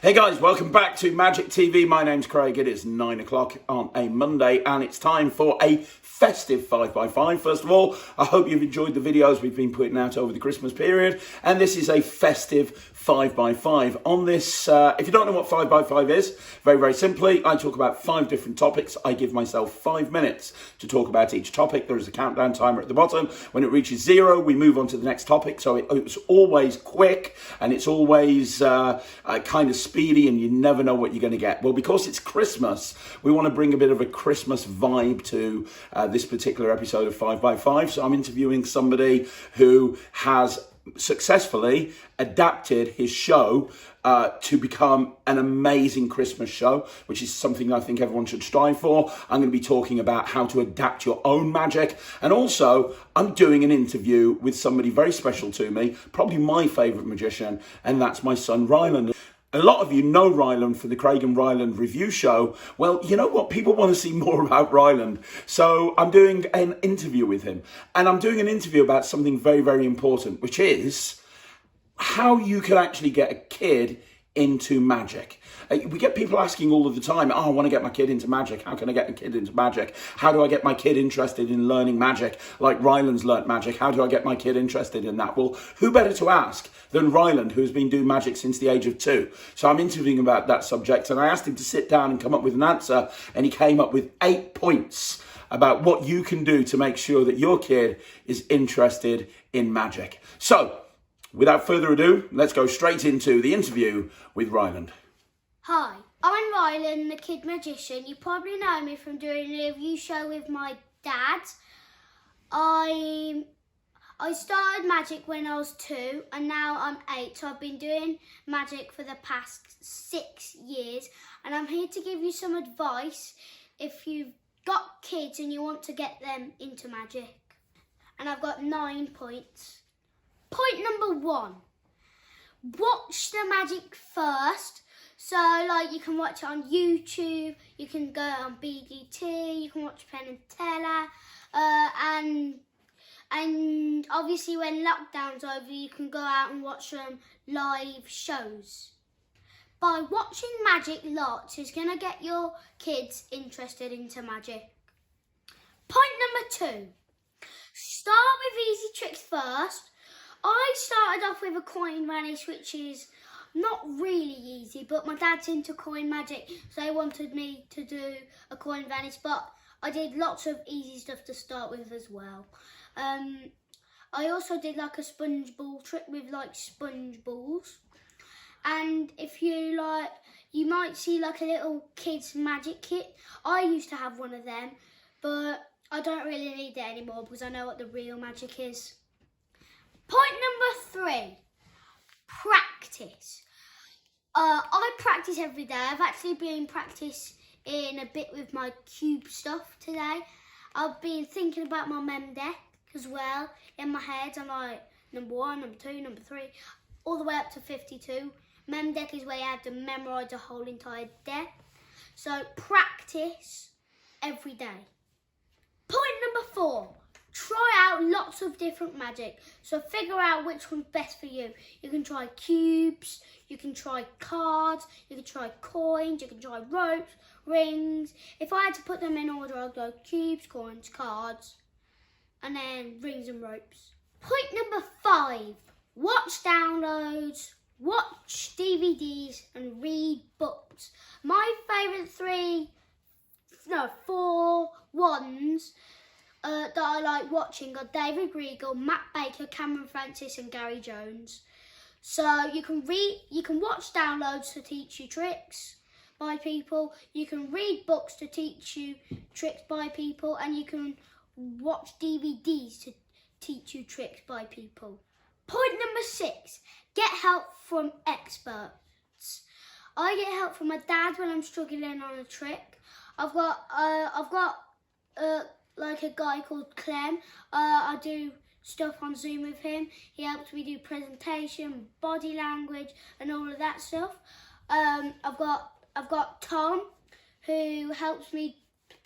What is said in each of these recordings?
Hey guys, welcome back to Magic TV. My name's Craig. It is 9 o'clock on a Monday and it's time for a festive 5x5. First of all, I hope you've enjoyed the videos we've been putting out over the Christmas period. And this is a festive 5x5. On this, if you don't know what 5x5 is, very, very simply, I talk about 5 different topics. I give myself 5 minutes to talk about each topic. There is a countdown timer at the bottom. When it reaches 0, we move on to the next topic. So it's always quick and it's always kind of speedy and you never know what you're going to get. Well, because it's Christmas, we want to bring a bit of a Christmas vibe to this particular episode of 5x5. So I'm interviewing somebody who has successfully adapted his show to become an amazing Christmas show, which is something I think everyone should strive for. I'm going to be talking about how to adapt your own magic. And also, I'm doing an interview with somebody very special to me, probably my favourite magician, and that's my son, Ryland. A lot of you know Ryland for the Craig and Ryland review show. Well, you know what? People want to see more about Ryland. So I'm doing an interview with him. And I'm doing an interview about something very, very important, which is how you can actually get a kid into magic. We get people asking all of the time, I want to get my kid into magic. How can I get a kid into magic? How do I get my kid interested in learning magic like Ryland's learnt magic? How do I get my kid interested in that? Well, who better to ask than Ryland, who's been doing magic since the age of 2. So I'm interviewing about that subject and I asked him to sit down and come up with an answer and he came up with 8 points about what you can do to make sure that your kid is interested in magic. So, without further ado, let's go straight into the interview with Ryland. Hi, I'm Ryland, the kid magician. You probably know me from doing a review show with my dad. I started magic when I was 2 and now I'm 8, so I've been doing magic for the past 6 years and I'm here to give you some advice if you've got kids and you want to get them into magic. And I've got 9 points. Point number 1, watch the magic first. So like you can watch it on YouTube, you can go on BDT, you can watch Penn and Teller, and obviously when lockdown's over you can go out and watch some live shows. By watching magic lots is going to get your kids interested into magic. Point number 2, start with easy tricks first. I started off with a coin vanish, which is not really easy, but my dad's into coin magic, so they wanted me to do a coin vanish, but I did lots of easy stuff to start with as well. I also did like a sponge ball trick with like sponge balls. And if you like, you might see like a little kid's magic kit. I used to have one of them, but I don't really need it anymore because I know what the real magic is. Point number 3, practice. I practice every day. I've actually been practicing a bit with my cube stuff today. I've been thinking about my mem deck as well in my head. I'm like number 1, number 2, number 3, all the way up to 52. Mem deck is where you have to memorise the whole entire deck. So practice every day. Point number 4. Try out lots of different magic, so figure out which one's best for you. You can try cubes, you can try cards, you can try coins, you can try ropes, rings. If I had to put them in order, I'd go cubes, coins, cards, and then rings and ropes. Point number 5, watch downloads, watch DVDs and read books. My favourite 4 ones that I like watching are David Regal, Matt Baker, Cameron Francis and Gary Jones. So you can watch downloads to teach you tricks by people, you can read books to teach you tricks by people, and you can watch DVDs to teach you tricks by people. Point number 6, get help from experts. I get help from my dad when I'm struggling on a trick. I've got like a guy called Clem. I do stuff on Zoom with him. He helps me do presentation, body language and all of that stuff. I've got Tom who helps me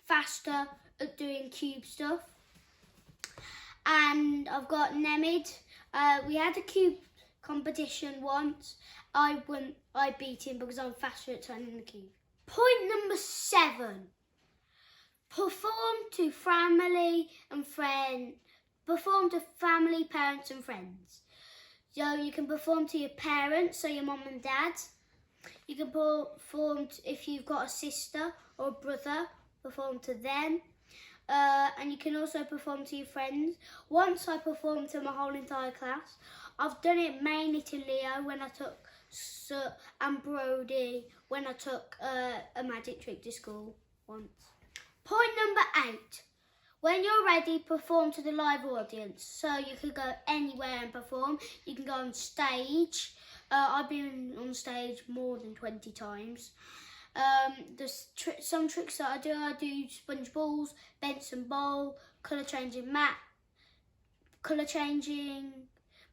faster at doing cube stuff. And I've got Nemid. We had a cube competition once I beat him because I'm faster at turning the cube. Point number 7. Perform to family, parents and friends. So you can perform to your parents, so your mum and dad. You can perform if you've got a sister or a brother, perform to them. And you can also perform to your friends. Once I performed to my whole entire class. I've done it mainly to Leo when I took and Brody when I took a magic trick to school once. Point number 8. When you're ready, perform to the live audience. So you could go anywhere and perform. You can go on stage. I've been on stage more than 20 times. There's some tricks that I do sponge balls, Benson bowl, colour changing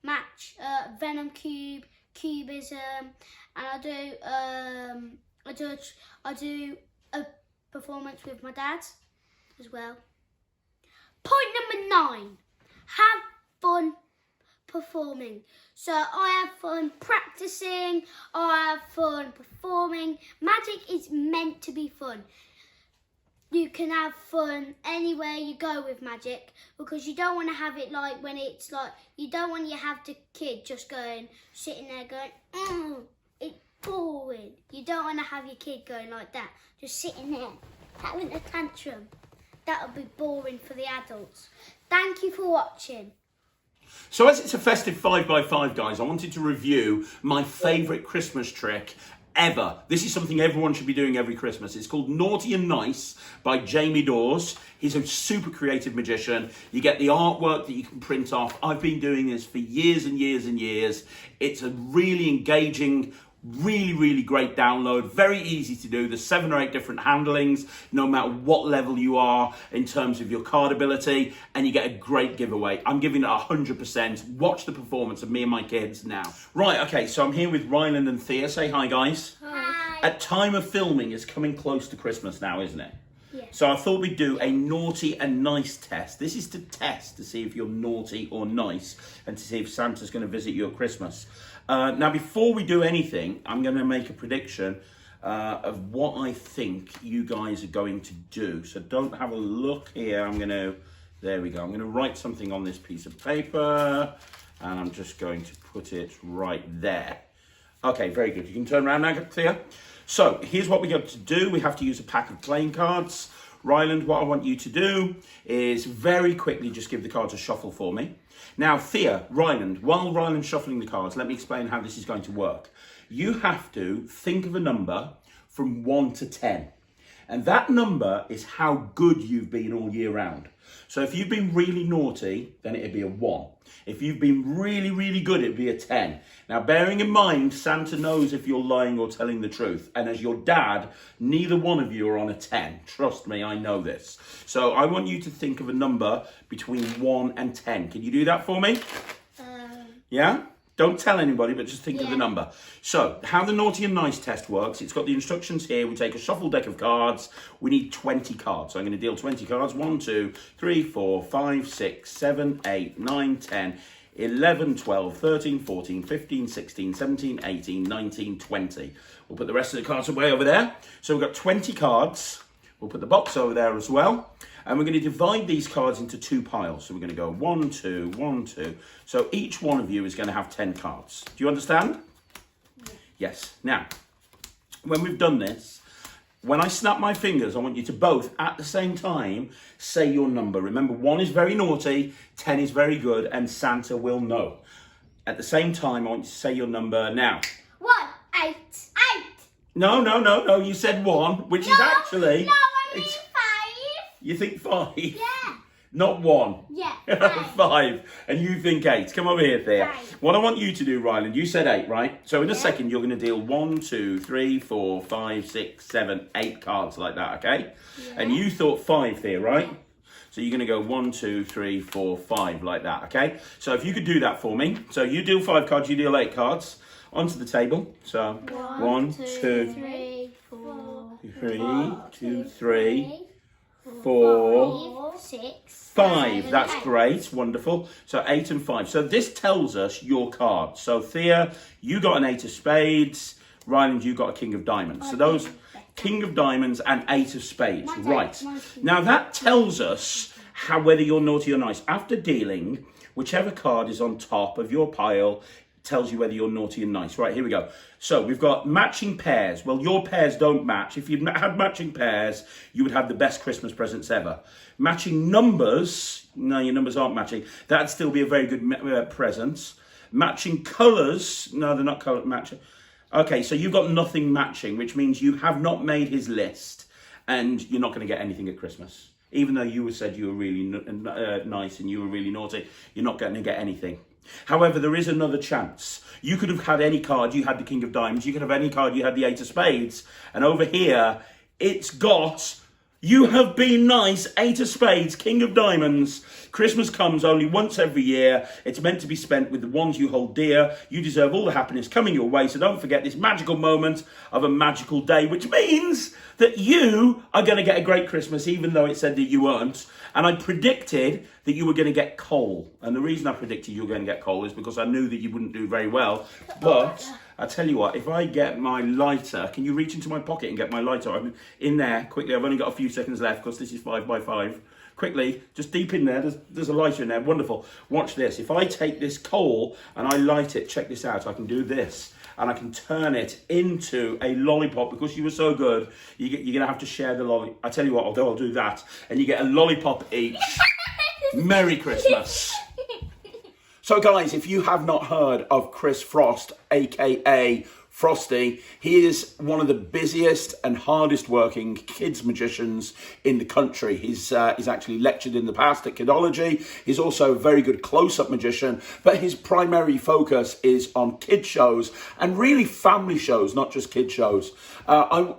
match, venom cube, cubism, and I do a performance with my dad as well. Point number 9, have fun performing. So I have fun practicing, I have fun performing. Magic is meant to be fun. You can have fun anywhere you go with magic, because you don't want to have it like when it's like, you don't want you have the kid just sitting there going, it's boring. You don't want to have your kid going like that, just sitting there having a tantrum. That would be boring for the adults. Thank you for watching. So as it's a festive 5x5, guys, I wanted to review my favourite Christmas trick ever. This is something everyone should be doing every Christmas. It's called Naughty and Nice by Jamie Dawes. He's a super creative magician. You get the artwork that you can print off. I've been doing this for years and years and years. It's a really engaging, really great download. Very easy to do. There's 7 or 8 different handlings, no matter what level you are in terms of your card ability, and you get a great giveaway. I'm giving it 100%. Watch the performance of me and my kids now. Right, okay, so I'm here with Ryland and Thea. Say hi, guys. Hi. At time of filming, it's coming close to Christmas now, isn't it? Yeah. So I thought we'd do a naughty and nice test. This is to test to see if you're naughty or nice, and to see if Santa's going to visit you at Christmas. Now, before we do anything, I'm going to make a prediction of what I think you guys are going to do. So don't have a look here. There we go. I'm going to write something on this piece of paper, and I'm just going to put it right there. Okay, very good. You can turn around now, Thea. So here's what we got to do. We have to use a pack of playing cards. Ryland, what I want you to do is very quickly just give the cards a shuffle for me. Now, Thea, Ryland, while Ryland's shuffling the cards, let me explain how this is going to work. You have to think of a number from 1 to 10. And that number is how good you've been all year round. So if you've been really naughty, then it'd be a 1. If you've been really good, it'd be a 10. Now, bearing in mind, Santa knows if you're lying or telling the truth. And as your dad, neither one of you are on a 10. Trust me, I know this. So I want you to think of a number between 1 and 10. Can you do that for me? Yeah? Don't tell anybody, but just think of the number. So, how the Naughty and Nice test works, it's got the instructions here. We take a shuffle deck of cards. We need 20 cards. So I'm going to deal 20 cards. 1, 2, 3, 4, 5, 6, 7, 8, 9, 10, 11, 12, 13, 14, 15, 16, 17, 18, 19, 20. We'll put the rest of the cards away over there. So we've got 20 cards. We'll put the box over there as well. And we're going to divide these cards into 2 piles. So we're going to go 1, 2, 1, 2. So each one of you is going to have 10 cards. Do you understand? Yes. Now, when we've done this, when I snap my fingers, I want you to both, at the same time, say your number. Remember, 1 is very naughty, 10 is very good, and Santa will know. At the same time, I want you to say your number now. 1, 8, 8. No. You said 1, which is actually... No, I mean 5. You think 5? Yeah. Not 1. Yeah, 5. And you think 8. Come over here, Thea. 5. What I want you to do, Ryland, you said 8, right? So in a second, you're going to deal 1, 2, 3, 4, 5, 6, 7, 8 cards like that, okay? Yeah. And you thought 5, Thea, right? Yeah. So you're going to go 1, 2, 3, 4, 5 like that, okay? So if you could do that for me. So you deal 5 cards, you deal 8 cards. Onto the table. So 1, 2, 3, 4, 3, 2, 3, 4, 6. 5, that's 8. great, wonderful. So 8 and 5. So this tells us your cards. So Thea, you got an 8 of spades. Ryland, you got a king of diamonds. So those king of diamonds and 8 of spades. Right. Now that tells us whether you're naughty or nice. After dealing, whichever card is on top of your pile tells you whether you're naughty and nice. Right, here we go. So we've got matching pairs. Well, your pairs don't match. If you had matching pairs, you would have the best Christmas presents ever. Matching numbers, no, your numbers aren't matching. That'd still be a very good present. Matching colours, no, they're not colour matching. Okay, so you've got nothing matching, which means you have not made his list, and you're not going to get anything at Christmas. Even though you said you were really nice and you were really naughty, you're not going to get anything. However, there is another chance. You could have had any card. You had the king of diamonds. You could have any card. You had the 8 of spades. And over here, it's got, you have been nice, 8 of spades, king of diamonds. Christmas comes only once every year. It's meant to be spent with the ones you hold dear. You deserve all the happiness coming your way. So don't forget this magical moment of a magical day, which means that you are going to get a great Christmas, even though it said that you weren't. And I predicted that you were going to get coal. And the reason I predicted you were going to get coal is because I knew that you wouldn't do very well. But I tell you what, if I get my lighter, can you reach into my pocket and get my lighter? I'm in there quickly. I've only got a few seconds left because this is 5 by 5. Quickly, just deep in there, there's a lighter in there. Wonderful. Watch this. If I take this coal and I light it, check this out. I can do this. And I can turn it into a lollipop. Because you were so good, you're going to have to share the lollipop. I tell you what, I'll do that. And you get a lollipop each. Merry Christmas. So guys, if you have not heard of Chris Frost, aka Frostie, he is one of the busiest and hardest working kids magicians in the country. He's actually lectured in the past at Kidology. He's also a very good close-up magician, but his primary focus is on kid shows and really family shows, not just kid shows.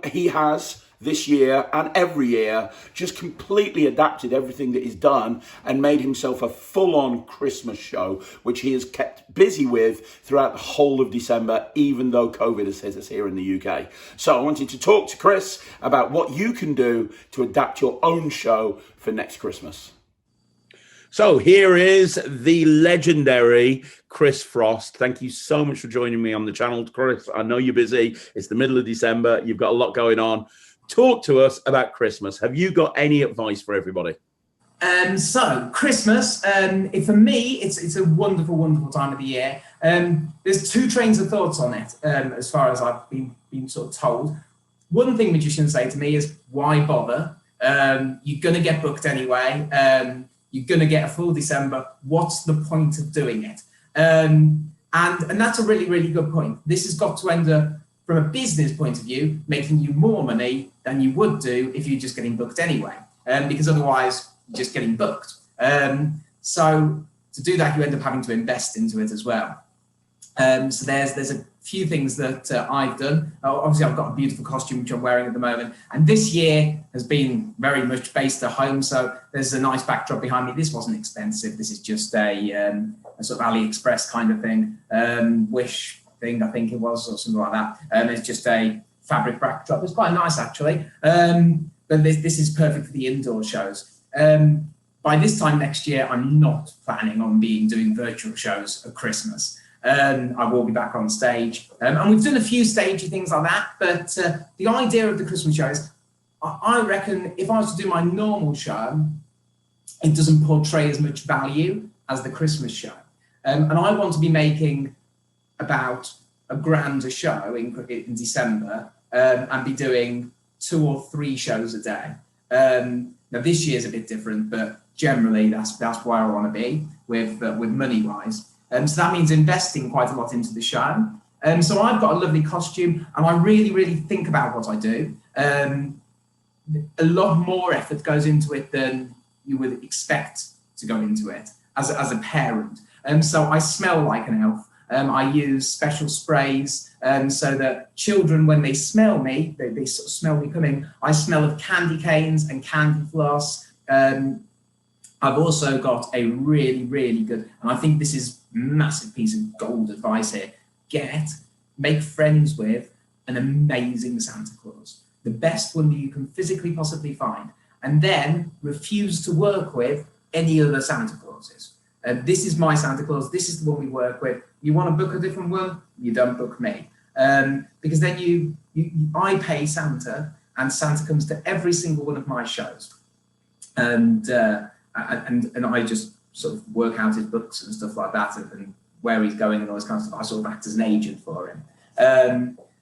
He has this year and every year just completely adapted everything that he's done and made himself a full-on Christmas show, which he has kept busy with throughout the whole of December, even though COVID has hit us here in the UK. So I wanted to talk to Chris about what you can do to adapt your own show for next Christmas. So here is the legendary Chris Frost. Thank you so much for joining me on the channel, Chris. I know you're busy. It's the middle of December. You've got a lot going on. Talk to us about Christmas. Have you got any advice for everybody? So Christmas, for me, it's a wonderful, wonderful time of the year. There's 2 trains of thoughts on it, as far as I've been sort of told. One thing magicians say to me is, why bother? You're going to get booked anyway. You're going to get a full December. What's the point of doing it? And that's a really, really good point. This has got to end up, from a business point of view, making you more money than you would do if you're just getting booked anyway, because otherwise you're just getting booked. So to do that, you end up having to invest into it as well. So there's a few things that I've done. Obviously, I've got a beautiful costume, which I'm wearing at the moment. And this year has been very much based at home. So there's a nice backdrop behind me. This wasn't expensive. This is just a sort of AliExpress kind of thing. Wish thing, I think it was, or something like that. It's just a fabric backdrop. It's quite nice, actually. But this is perfect for the indoor shows. By this time next year, I'm not planning on doing virtual shows at Christmas. I will be back on stage. And we've done a few stagey things like that. But the idea of the Christmas show is, I reckon if I was to do my normal show, it doesn't portray as much value as the Christmas show. And I want to be making about £1,000 a show in December, and be doing 2 or 3 shows a day. Now this year's a bit different, but generally that's where I want to be with money wise. So that means investing quite a lot into the show. So I've got a lovely costume, and I really, really think about what I do. A lot more effort goes into it than you would expect to go into it as a parent. So I smell like an elf. I use special sprays so that children, when they smell me, they sort of smell me coming. I smell of candy canes and candy floss. I've also got a really, really good, and I think this is a massive piece of gold advice here. Make friends with an amazing Santa Claus. The best one that you can physically possibly find. and then refuse to work with any other Santa Clauses. This is my Santa Claus. This is the one we work with. You want to book a different one? You don't book me. Because then I pay Santa, and Santa comes to every single one of my shows. And I just sort of work out his books and stuff like that, and where he's going and all this kind of stuff. I sort of act as an agent for him.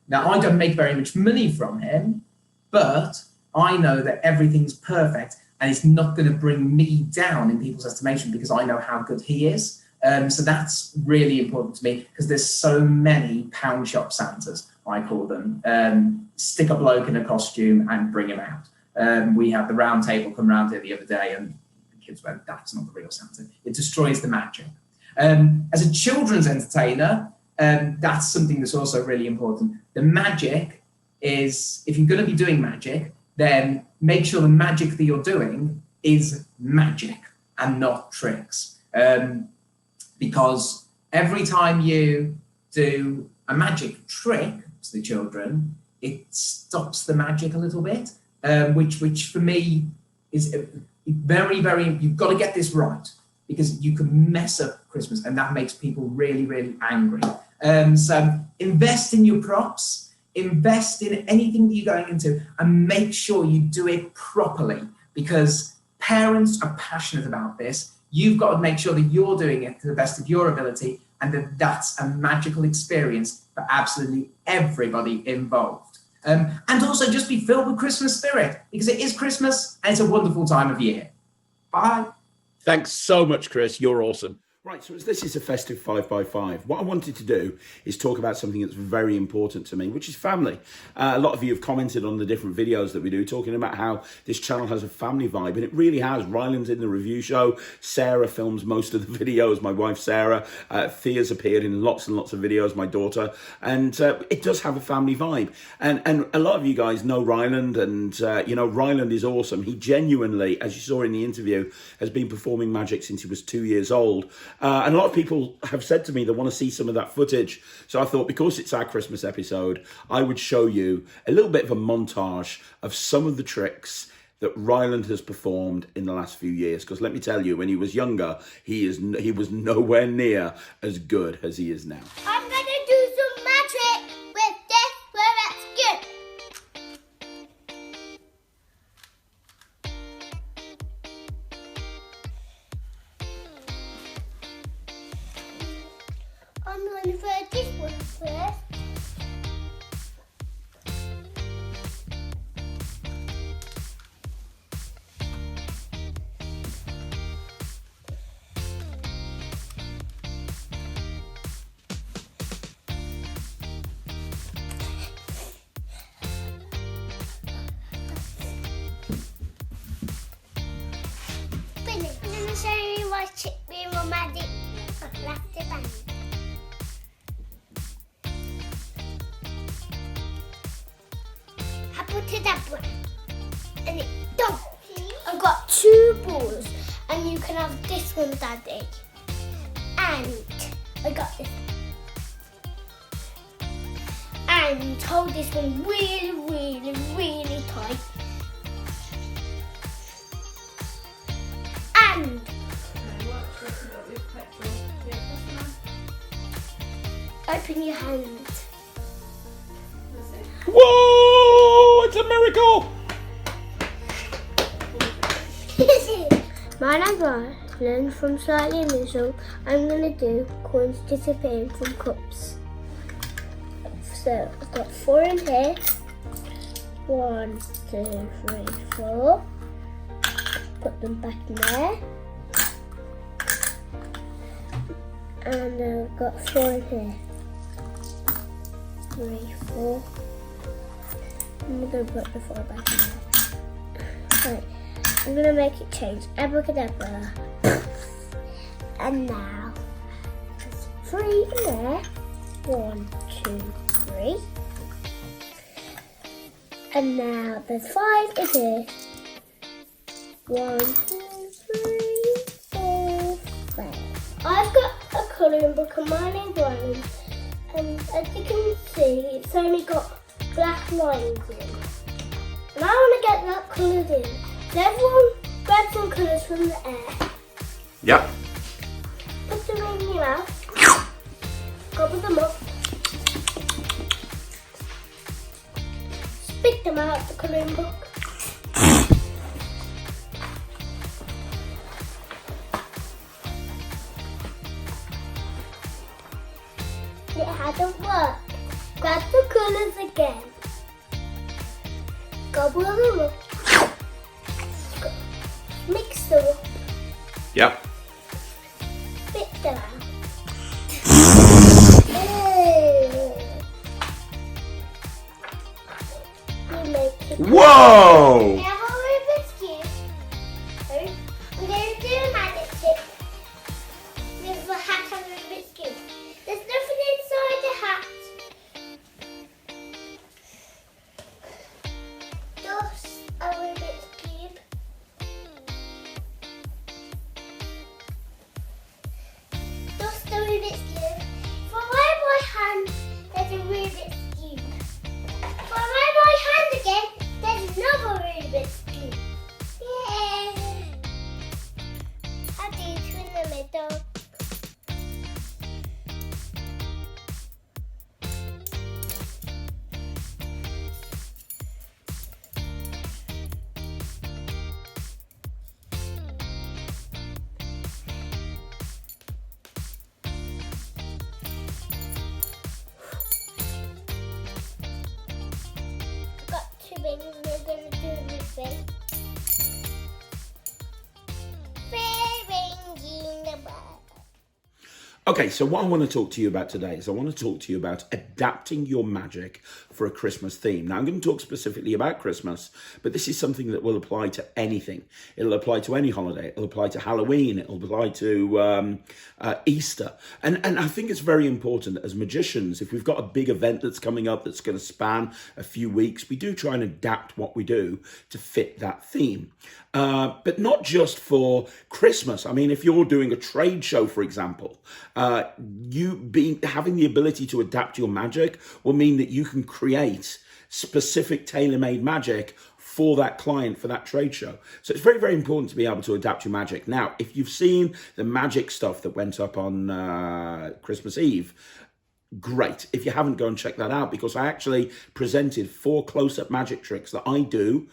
Now, I don't make very much money from him, but I know that everything's perfect and it's not going to bring me down in people's estimation because I know how good he is. So that's really important to me because there's so many pound shop Santas, I call them. Stick a bloke in a costume and bring him out. We had the round table come round here the other day and the kids went, that's not the real Santa. It destroys the magic. As a children's entertainer, that's something that's also really important. The magic is, if you're going to be doing magic, then make sure the magic that you're doing is magic and not tricks. Because every time you do a magic trick to the children, it stops the magic a little bit, which for me is very, very, you've got to get this right because you can mess up Christmas and that makes people really, really angry. So invest in your props, invest in anything that you're going into and make sure you do it properly because parents are passionate about this. You've got to make sure that you're doing it to the best of your ability and that that's a magical experience for absolutely everybody involved. And also just be filled with Christmas spirit because it is Christmas and it's a wonderful time of year. Bye. Thanks so much, Chris. You're awesome. Right, so as this is a festive 5x5, what I wanted to do is talk about something that's very important to me, which is family. A lot of you have commented on the different videos that we do, talking about how this channel has a family vibe, and it really has. Ryland's in the review show. Sarah films most of the videos, my wife Sarah. Thea's appeared in lots and lots of videos, my daughter, and it does have a family vibe. And a lot of you guys know Ryland, and Ryland is awesome. He genuinely, as you saw in the interview, has been performing magic since he was 2 years old. And a lot of people have said to me they want to see some of that footage. So I thought because it's our Christmas episode, I would show you a little bit of a montage of some of the tricks that Ryland has performed in the last few years. Because let me tell you, when he was younger, he was nowhere near as good as he is now. I'm going to do some magic with this where it's good. I'm going to throw this one first. Finish. I'm going to show you my trick being romantic. I've left it bang. To that one and it done. I've got 2 balls and you can have this one, Daddy, and I got this and hold this one really, really, really tight and open your hand. Whoa, it's a miracle! My name's Ryland from Slightly Unusual. I'm going to do coins disappearing from cups. So I've got 4 in here. 1, 2, 3, 4. Put them back in there. And I've got 4 in here. 3, 4. I'm going to put the 4 back in there. Right, I'm going to make it change. Abracadabra. And now, there's 3 in there. 1, 2, 3. And now there's 5 in here. 1, 2, 3, 4, 5. I've got a colouring book and my name's Ryland. And as you can see, it's only got black lines in. And I want to get that coloured in. everyone grab some colours from the air, Yep. put them in your mouth, gobble them up, spit them out the colouring book. It hasn't worked. Grab the colours again. Gobble them up. Mix them up. Yep. Spit them out. You make it. Whoa! Now what we're biscuit. We're going to do a magic trick with the hat on the biscuit. There's nothing inside the hat. Dust a Rubik's Cube. Dust a Rubik's Cube. From where my hand, there's a Rubik's Cube. From where my hand again, there's another Rubik's Cube. Yay! I do two in the middle. Got two rings, we're going to do this way. Three rings in the bag. Okay, so what I want to talk to you about today is I want to talk to you about adapting your magic for a Christmas theme. Now, I'm going to talk specifically about Christmas, but this is something that will apply to anything. It'll apply to any holiday. It'll apply to Halloween. It'll apply to Easter. And I think it's very important as magicians, if we've got a big event that's coming up that's going to span a few weeks, we do try and adapt what we do to fit that theme. But not just for Christmas. I mean, if you're doing a trade show, for example, having the ability to adapt your magic will mean that you can create specific tailor-made magic for that client, for that trade show. So it's very, very important to be able to adapt your magic. Now, if you've seen the magic stuff that went up on Christmas Eve, great. If you haven't, go and check that out, because I actually presented 4 close-up magic tricks that I do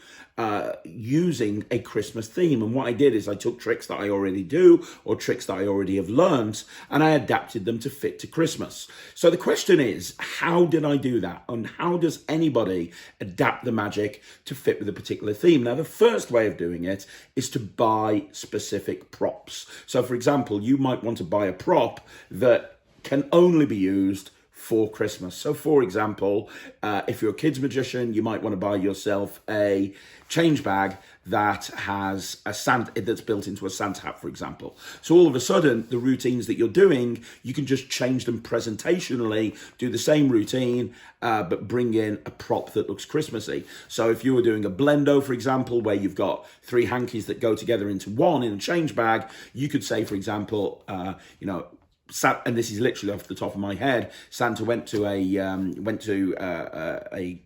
using a Christmas theme. And what I did is I took tricks that I already do or tricks that I already have learned, and I adapted them to fit to Christmas. So the question is, how did I do that? And how does anybody adapt the magic to fit with a particular theme? Now, the first way of doing it is to buy specific props. So for example, you might want to buy a prop that can only be used for Christmas. So for example, if you're a kids magician, you might want to buy yourself a change bag that has a Santa, that's built into a Santa hat, for example. So all of a sudden, the routines that you're doing, you can just change them presentationally, do the same routine, but bring in a prop that looks Christmassy. So if you were doing a blendo, for example, where you've got 3 hankies that go together into one in a change bag, you could say, for example, and this is literally off the top of my head, Santa went to a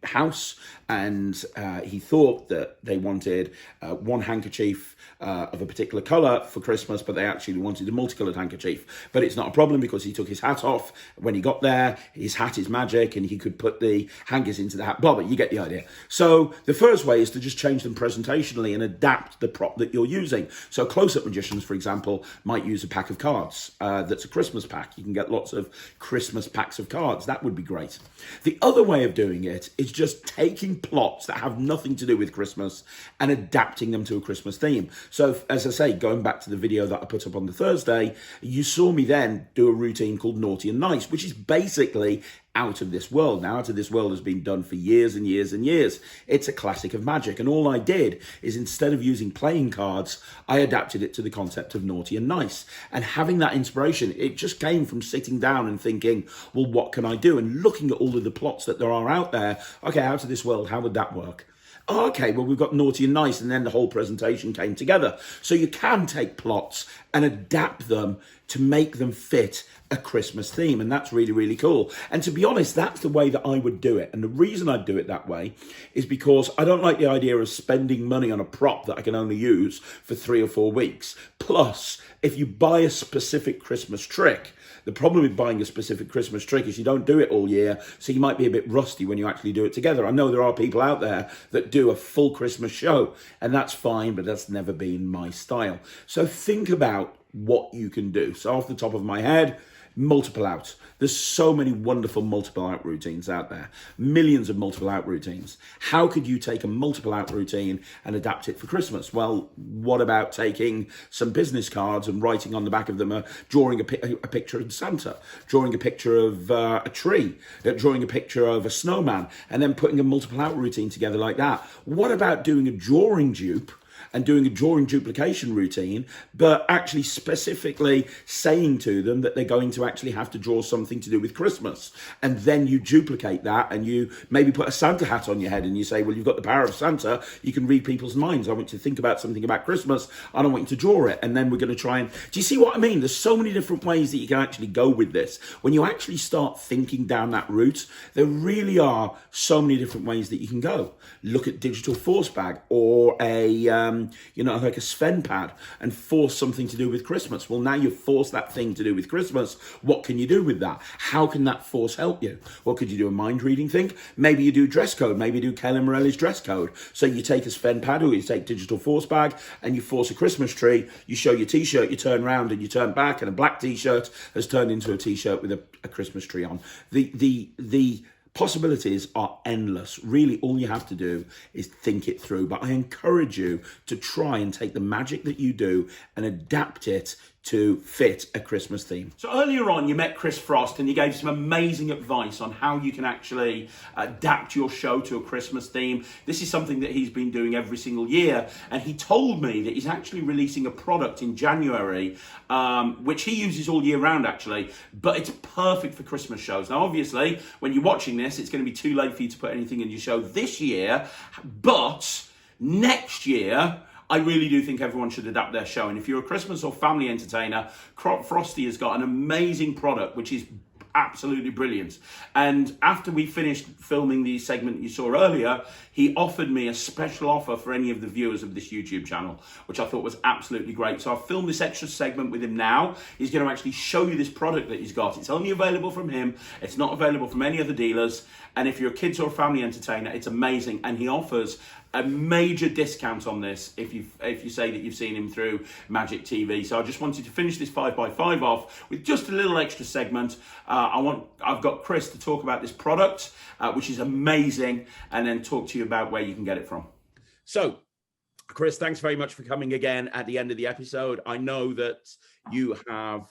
house, and he thought that they wanted one handkerchief of a particular colour for Christmas, but they actually wanted a multicoloured handkerchief. But it's not a problem, because he took his hat off when he got there. His hat is magic, and he could put the hankies into the hat. Blah, but you get the idea. So the first way is to just change them presentationally and adapt the prop that you're using. So close-up magicians, for example, might use a pack of cards that's a Christmas pack. You can get lots of Christmas packs of cards. That would be great. The other way of doing it is just taking plots that have nothing to do with Christmas and adapting them to a Christmas theme. So as I say, going back to the video that I put up on the Thursday, you saw me then do a routine called Naughty and Nice, which is basically Out of This World. Now, Out of This World has been done for years and years and years. It's a classic of magic. And all I did is, instead of using playing cards, I adapted it to the concept of Naughty and Nice. And having that inspiration, it just came from sitting down and thinking, well, what can I do? And looking at all of the plots that there are out there. Okay, Out of This World, how would that work? Oh, okay, well, we've got Naughty and Nice, and then the whole presentation came together. So you can take plots and adapt them to make them fit a Christmas theme. And that's really, really cool. And to be honest, that's the way that I would do it. And the reason I'd do it that way is because I don't like the idea of spending money on a prop that I can only use for 3 or 4 weeks. Plus, if you buy a specific Christmas trick, the problem with buying a specific Christmas trick is you don't do it all year, so you might be a bit rusty when you actually do it together. I know there are people out there that do a full Christmas show, and that's fine, but that's never been my style. So think about what you can do. So off the top of my head, multiple out. There's so many wonderful multiple out routines out there. Millions of multiple out routines. How could you take a multiple out routine and adapt it for Christmas? Well, what about taking some business cards and writing on the back of them, drawing a picture of Santa, drawing a picture of a tree, drawing a picture of a snowman, and then putting a multiple out routine together like that? What about doing a drawing dupe and doing a drawing duplication routine, but actually specifically saying to them that they're going to actually have to draw something to do with Christmas. And then you duplicate that and you maybe put a Santa hat on your head and you say, well, you've got the power of Santa. You can read people's minds. I want you to think about something about Christmas. I don't want you to draw it. And then we're going to try and... Do you see what I mean? There's so many different ways that you can actually go with this. When you actually start thinking down that route, there really are so many different ways that you can go. Look at digital force bag or like a Sven pad and force something to do with Christmas. Well, now you've forced that thing to do with Christmas. What can you do with that? How can that force help you? Well, could you do a mind reading thing? Maybe you do dress code. Maybe you do Kayla Morelli's dress code. So you take a Sven pad or you take digital force bag and you force a Christmas tree. You show your t-shirt, you turn around and you turn back, and a black t-shirt has turned into a t-shirt with a Christmas tree on. The possibilities are endless. Really, all you have to do is think it through. But I encourage you to try and take the magic that you do and adapt it to fit a Christmas theme. So earlier on, you met Chris Frost and you gave some amazing advice on how you can actually adapt your show to a Christmas theme. This is something that he's been doing every single year. And he told me that he's actually releasing a product in January, which he uses all year round actually, but it's perfect for Christmas shows. Now, obviously, when you're watching this, it's going to be too late for you to put anything in your show this year, but next year, I really do think everyone should adapt their show. And if you're a Christmas or family entertainer, Frostie has got an amazing product, which is absolutely brilliant. And after we finished filming the segment you saw earlier, he offered me a special offer for any of the viewers of this YouTube channel, which I thought was absolutely great. So I've filmed this extra segment with him now. He's going to actually show you this product that he's got. It's only available from him. It's not available from any other dealers. And if you're a kids or a family entertainer, it's amazing. And he offers a major discount on this if you say that you've seen him through Magic TV. So I just wanted to finish this 5x5 off with just a little extra segment. I've got Chris to talk about this product, which is amazing, and then talk to you about where you can get it from. So, Chris, thanks very much for coming again at the end of the episode. I know that you have,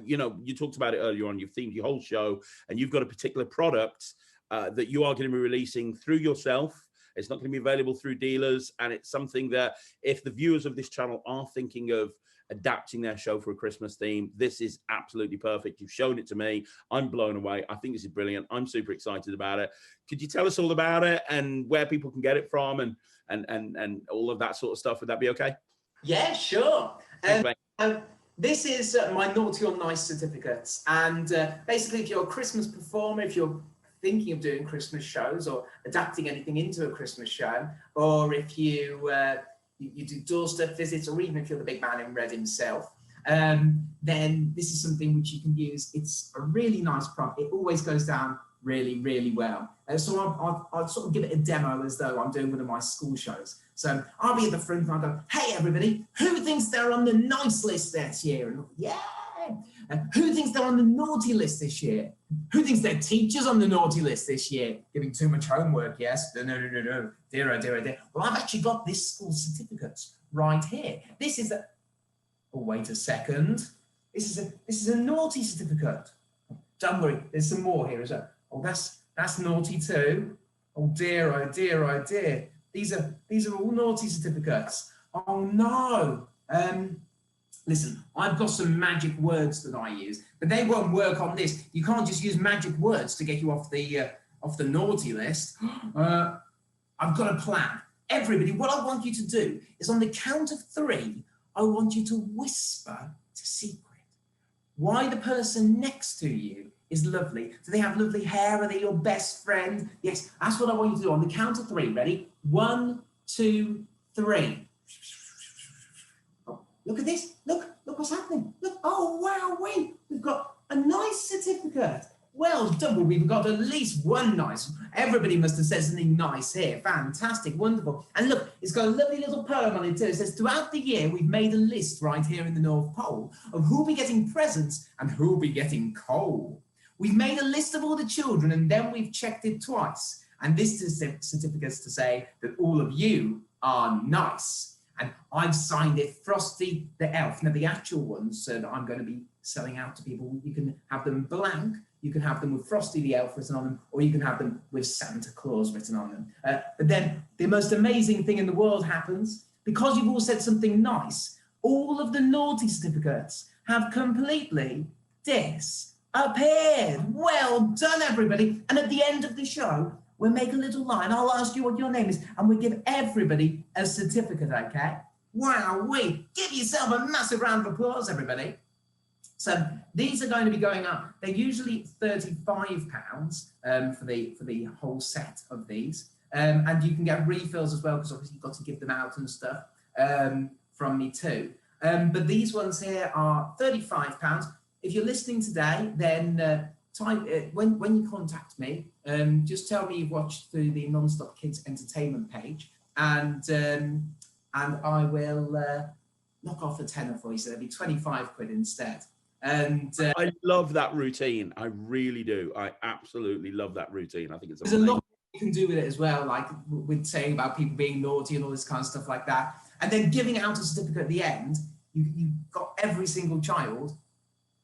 you talked about it earlier on, you've themed your whole show, and you've got a particular product that you are going to be releasing through yourself. It's not going to be available through dealers, and it's something that if the viewers of this channel are thinking of adapting their show for a Christmas theme, this is absolutely perfect. You've shown it to me. I'm blown away. I think this is brilliant. I'm super excited about it. Could you tell us all about it and where people can get it from and all of that sort of stuff? Would that be okay? Yeah, sure. This is my Naughty or Nice certificates. And basically, if you're a Christmas performer, if you're thinking of doing Christmas shows or adapting anything into a Christmas show, or if you you do doorstep visits, or even if you're the big man in red himself, then this is something which you can use. It's a really nice product. It always goes down really, really well. So I'll sort of give it a demo as though I'm doing one of my school shows. So I'll be at the front and I'll go, hey, everybody, who thinks they're on the nice list this year? And yeah. Who thinks they're on the naughty list this year? Who thinks their teacher's on the naughty list this year? Giving too much homework, yes? No. Dear, oh dear. Well, I've actually got this school certificate right here. This is a... Oh, wait a second. This is a naughty certificate. Don't worry, there's some more here as well. Oh, that's naughty too. Oh dear, oh dear, oh dear. These are all naughty certificates. Oh no. Listen, I've got some magic words that I use, but they won't work on this. You can't just use magic words to get you off the naughty list. I've got a plan. Everybody, what I want you to do is on the count of 3, I want you to whisper. It's a secret. why the person next to you is lovely. Do they have lovely hair? Are they your best friend? Yes, that's what I want you to do on the count of 3. Ready? 1, 2, 3. Oh, look at this. Look what's happening. Look, oh, wow, we've got a nice certificate. Well done. Well, we've got at least one nice. Everybody must have said something nice here. Fantastic, wonderful. And look, it's got a lovely little poem on it too. It says, throughout the year, we've made a list right here in the North Pole of who'll be getting presents and who'll be getting coal. We've made a list of all the children and then we've checked it twice. And this is certificates to say that all of you are nice. And I've signed it, Frosty the Elf. Now, the actual ones that I'm going to be selling out to people, you can have them blank, you can have them with Frosty the Elf written on them, or you can have them with Santa Claus written on them. But then the most amazing thing in the world happens. Because you've all said something nice, all of the naughty certificates have completely disappeared. Well done, everybody. And at the end of the show, we'll make a little line. I'll ask you what your name is, and we'll give everybody a certificate, okay? Wow, give yourself a massive round of applause, everybody. So these are going to be going up. They're usually £35 for the whole set of these. And you can get refills as well, because obviously you've got to give them out and stuff from me too. But these ones here are £35. If you're listening today, then when you contact me, just tell me you've watched through the Non-Stop Kids Entertainment page, and I will knock off a tenner for you, so there'll be 25 quid instead. And I love that routine. I really do. I absolutely love that routine. I think it's amazing. There's a lot you can do with it as well, like with saying about people being naughty and all this kind of stuff like that. And then giving out a certificate at the end, you've got every single child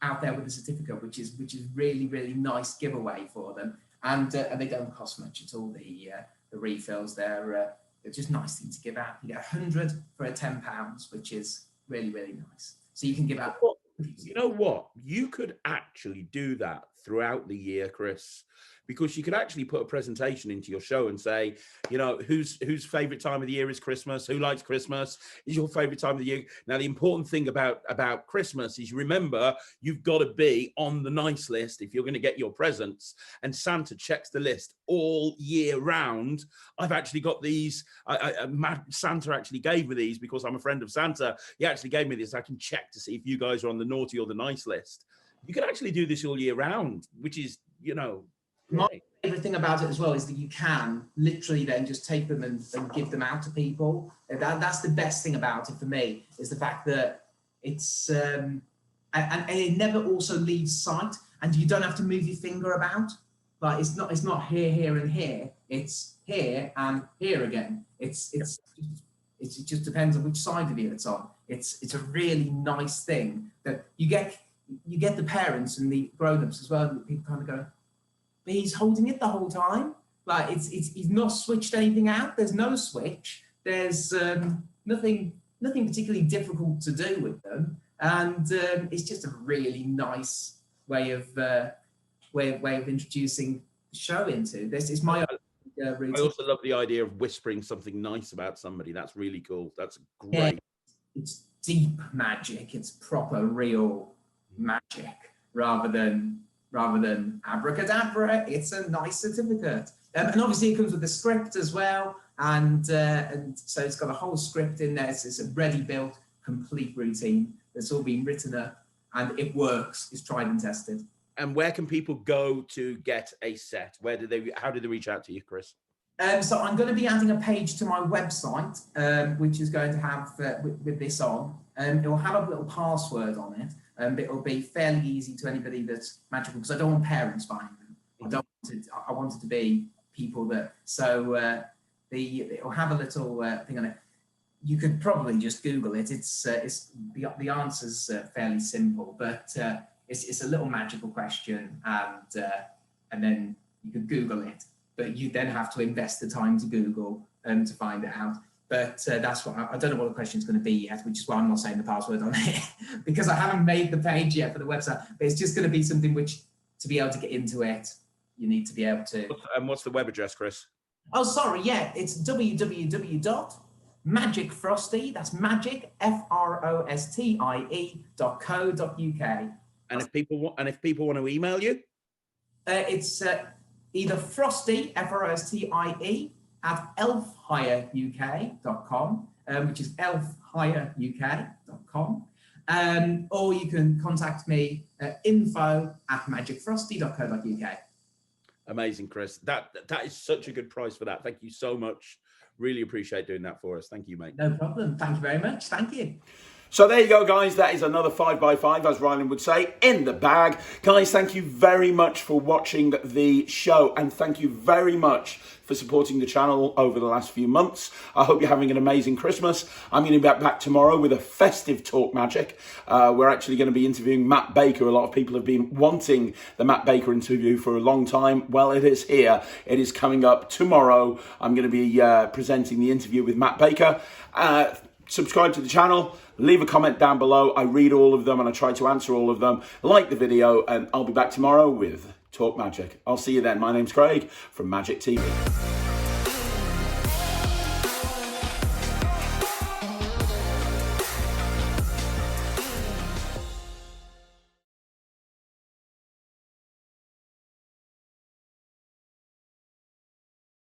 out there with a certificate, which is really, really nice giveaway for them. And they don't cost much at all, the refills. They're just nice things to give out. You get 100 for £10, which is really, really nice. So you can give out. You know what? You could actually do that throughout the year, Chris, because you could actually put a presentation into your show and say, you know, whose favorite time of the year is Christmas? Who likes Christmas? Is your favorite time of the year? Now, the important thing about Christmas is, remember, you've got to be on the nice list if you're going to get your presents. And Santa checks the list all year round. I've actually got these. Santa actually gave me these because I'm a friend of Santa. He actually gave me this. I can check to see if you guys are on the naughty or the nice list. You can actually do this all year round, which is, you know, my favorite thing about it as well is that you can literally then just take them and give them out to people. That's the best thing about it for me, is the fact that it's and it never also leaves sight, and you don't have to move your finger about. Like it's not here and here. It's here and here again. It just depends on which side of you it's on. It's a really nice thing that you get the parents and the grown-ups as well. People kind of go, but he's holding it the whole time. Like he's not switched anything out. There's no switch. There's nothing particularly difficult to do with them, and it's just a really nice way of introducing the show into this. Is my routine. I also love the idea of whispering something nice about somebody. That's really cool. That's great. Yeah, it's deep magic. It's proper, real magic rather than abracadabra. It's a nice certificate, and obviously it comes with a script as well, and so it's got a whole script in there. It's a ready-built, complete routine that's all been written up, and it works. It's tried and tested. And where can people go to get a set? How do they reach out to you, Chris? So I'm going to be adding a page to my website, which is going to have with this on. It will have a little password on it. But it'll be fairly easy to anybody that's magical, because I don't want parents buying them. I want it to be people that. So it'll have a little thing on it. You could probably just Google it. It's the answer's fairly simple, but it's a little magical question, and then you could Google it. But you then have to invest the time to Google to find it out. But that's what I don't know what the question is going to be yet, which is why I'm not saying the password on it, because I haven't made the page yet for the website. But it's just going to be something which, to be able to get into it, you need to be able to. And what's the web address, Chris? Oh, sorry, yeah, it's www.magicfrostie. That's magic, FROSTIE.co.uk. And if people want to email you, it's either Frostie, Frostie, at elfhireuk.com, which is elfhireuk.com. Or you can contact me at info@magicfrosty.co.uk. amazing, Chris. That is such a good price for that. Thank you so much. Really appreciate doing that for us. Thank you, mate. No problem. Thank you very much. Thank you. So there you go, guys. That is another 5x5, as Ryland would say, in the bag. Guys, thank you very much for watching the show, and thank you very much for supporting the channel over the last few months. I hope you're having an amazing Christmas. I'm going to be back tomorrow with a festive Talk Magic. We're actually going to be interviewing Matt Baker. A lot of people have been wanting the Matt Baker interview for a long time. Well, it is here. It is coming up tomorrow. I'm going to be presenting the interview with Matt Baker. Subscribe to the channel. Leave a comment down below. I read all of them and I try to answer all of them. Like the video, and I'll be back tomorrow with Talk Magic. I'll see you then. My name's Craig from Magic TV.